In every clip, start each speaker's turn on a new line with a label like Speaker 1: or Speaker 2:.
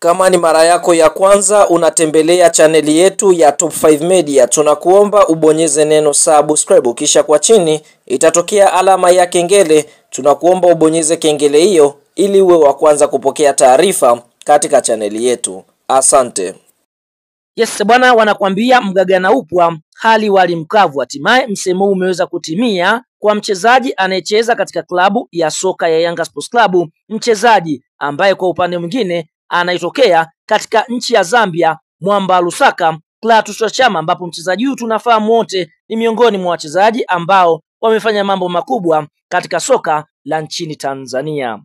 Speaker 1: Kama ni mara yako ya kwanza unatembelea chaneli yetu ya Top 5 Media, tunakuomba ubonyeze neno subscribe, kisha kwa chini itatokea alama ya kengele. Tunakuomba ubonyeze kengele hiyo ili uwe wa kwanza kupokea taarifa katika chaneli yetu. Asante.
Speaker 2: Yes bwana, wanakuambia mgaga na upwa hali wali mkavu. Hatimaye msemo huu umeweza kutimia kwa mchezaji anayecheza katika klabu ya soka ya Yanga Sports Club, mchezaji ambaye kwa upande mwingine anaitokea katika nchi ya Zambia, mwamba Lusaka, Clatous Chama, ambapo mchezaji huyu tunafahamu wote ni miongoni mwa wachezaji ambao wamefanya mambo makubwa katika soka la nchini Tanzania.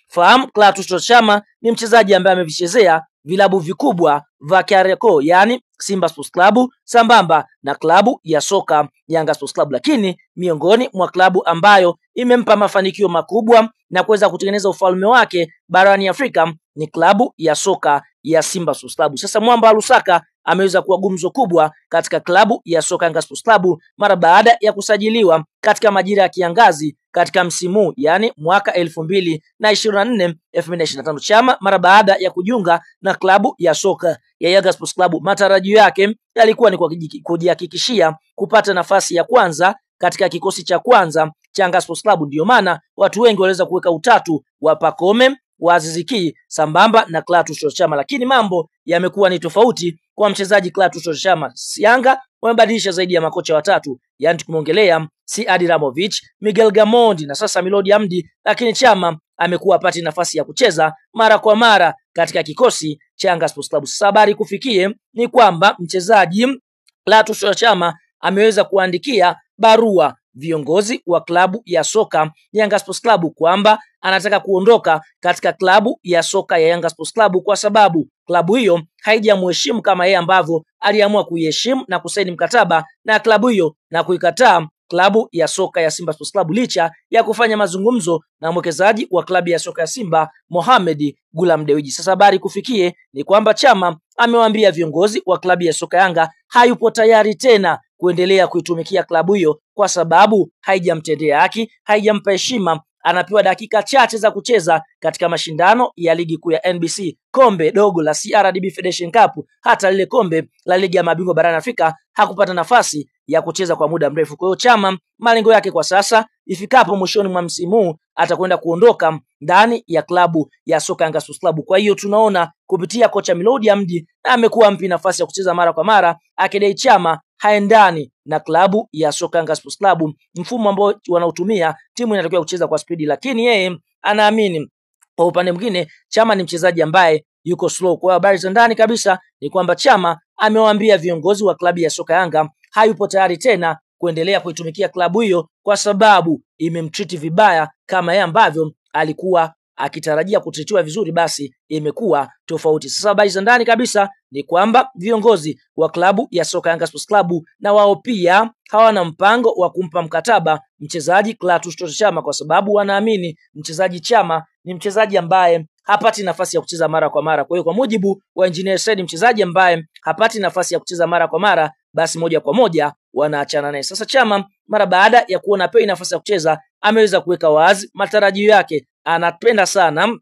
Speaker 2: Fahamu Clatous Chama ni mchezaji ambaye amevichezea vilabu vikubwa vya Kariakoo, yani Simba Sports Club sambamba na klabu ya soka Yanga Sports Club, lakini miongoni mwa klabu ambayo imempa mafanikio makubwa na kuweza kutengeneza ufalme wake barani Afrika ni klabu ya soka ya Simba Sports Club. Sasa mwamba Lusaka ameweza kuwa gumzo kubwa katika klabu ya soka Yanga Sports Club mara baada ya kusajiliwa katika majira ya kiangazi katika msimu, yani mwaka 2024 2025. Chama mara baada ya kujiunga na klabu ya soka ya Yanga Sports Club, matarajio yake yalikuwa ni kujihakikishia kupata nafasi ya kwanza katika kikosi cha kwanza cha Yanga Sports Club. Ndio maana watu wengi waliweza kuweka utatu wa Pacome wa Aziz Ki sambamba na Clatous Chama, lakini mambo yamekuwa ni tofauti kwa mchezaji Clatous Chama. Yanga wamebadilisha zaidi ya makocha watatu, yani tukimongelea Adi Ramovic, Miguel Gamondi na sasa Milodi Hamdi, lakini Chama amekuwa apati nafasi ya kucheza mara kwa mara katika kikosi cha Yanga Sports Club. Habari kufikie ni kwamba mchezaji Clatous Chama ameweza kuandikia barua viongozi wa klabu ya soka Yanga Sports Club kwamba anataka kuondoka katika klabu ya soka ya Yanga Sports Club kwa sababu klabu hiyo haijamheshimu kama yeye ambavyo aliamua kuiheshimu na kusaini mkataba na klabu hiyo na kuikataa klabu ya soka ya Simba Sports Club licha ya kufanya mazungumzo na mwekezaji wa klabu ya soka ya Simba Mohamed Gulam Dewji. Sasa habari kufikie ni kwamba Chama amewaambia viongozi wa klabu ya soka Yanga hayupo tayari tena kuendelea kuitumikia klabu hiyo kwa sababu haijamtendea haki, haijampa heshima. Anapewa dakika chache za kucheza katika mashindano ya ligi kuu ya NBC, kombe dogo la CRDB Federation Cup, hata lile kombe la ligi ya mabingwa barani Afrika hakupata nafasi ya kucheza kwa muda mrefu. Kwa hiyo Chama malengo yake kwa sasa, ifikapo mwishoni mwa msimu atakwenda kuondoka ndani ya klabu ya soka Yanga Sports Club. Kwa hiyo tunaona kupitia kocha Milodi Hamdi amekuwa mpi nafasi ya kucheza mara kwa mara, akidai Chama haendani na klabu ya soka Yanga Sports Club, mfumo ambao wanaotumia timu inatakiwa kucheza kwa spidi, lakini yeye anaamini kwa upande mwingine Chama ni mchezaji ambaye yuko slow. Kwa habari za ndani kabisa ni kwamba Chama amewaambia viongozi wa klabu ya soka Yanga hayupo tayari tena kuendelea kuitumikia klabu hiyo kwa sababu imemtreat vibaya kama yeye ambavyo alikuwa akitarajia kutritiwa vizuri, basi imekuwa tofauti. Sasa habari za ndani kabisa ni kwamba viongozi wa klabu ya soka Yanga Sports Club na wao pia hawana mpango wa kumpa mkataba mchezaji Clatous Chama kwa sababu wanaamini mchezaji Chama ni mchezaji ambaye hapati nafasi ya kucheza mara kwa mara. Kwa hiyo kwa mujibu wa Engineer Said, mchezaji ambaye hapati nafasi ya kucheza mara kwa mara, basi moja kwa moja wanaachana naye. Sasa Chama mara baada ya kuona pei nafasi ya kucheza ameweza kuweka wazi matarajio yake, anapenda sana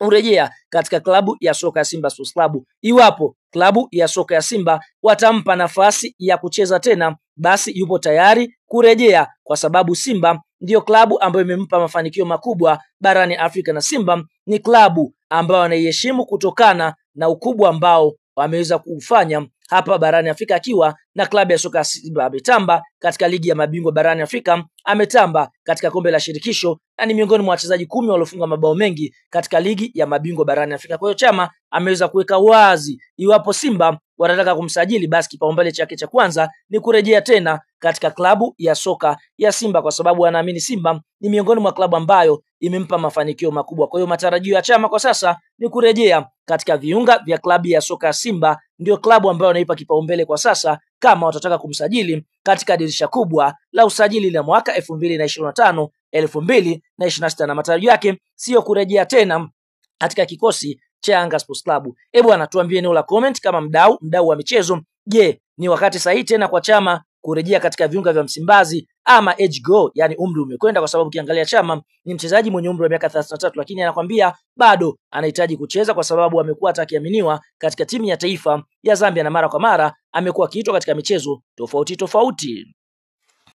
Speaker 2: urejea katika klabu ya soka ya Simba Sports Club. Iwapo klabu ya soka ya Simba watampa nafasi ya kucheza tena, basi yupo tayari kurejea kwa sababu Simba ndiyo klabu ambayo imempa mafanikio makubwa barani Afrika, na Simba ni klabu ambayo anaiheshimu kutokana na ukubwa ambao wameweza kufanya hapa barani Afrika, akiwa na klabu ya soka Simba. Ametamba katika ligi ya mabingwa barani Afrika, ametamba katika kombe la shirikisho na ni miongoni mwa wachezaji 10 waliofunga mabao mengi katika ligi ya mabingwa barani Afrika. Kwa hiyo Chama ameweza kuweka wazi iwapo Simba wanataka kumsajili, basi kipaumbele chake cha kwanza ni kurejea tena katika klabu ya soka ya Simba kwa sababu anaamini Simba ni miongoni mwa klabu ambayo imempa mafanikio makubwa. Kwa hiyo matarajio ya Chama kwa sasa ni kurejea katika viunga vya klabu ya soka ya Simba, ndio klabu ambayo anaipa kipaumbele kwa sasa kama watataka kumsajili katika dirisha kubwa la usajili la mwaka 2025 2026, na matarajio yake sio kurejea tena katika kikosi cha Yanga Sports Club. Bwana, tuambie eneo la comment kama mdau wa michezo, je, ni wakati sahihi tena kwa Chama kurejea katika viunga vya Msimbazi ama age go, yani umri umekwenda, kwa sababu ukiangalia Chama ni mchezaji mwenye umri wa miaka 33, lakini anakwambia bado anahitaji kucheza, kwa sababu amekuwa akiaminiwa katika timu ya taifa ya Zambia na mara kwa mara amekuwa akiitwa katika michezo tofauti tofauti.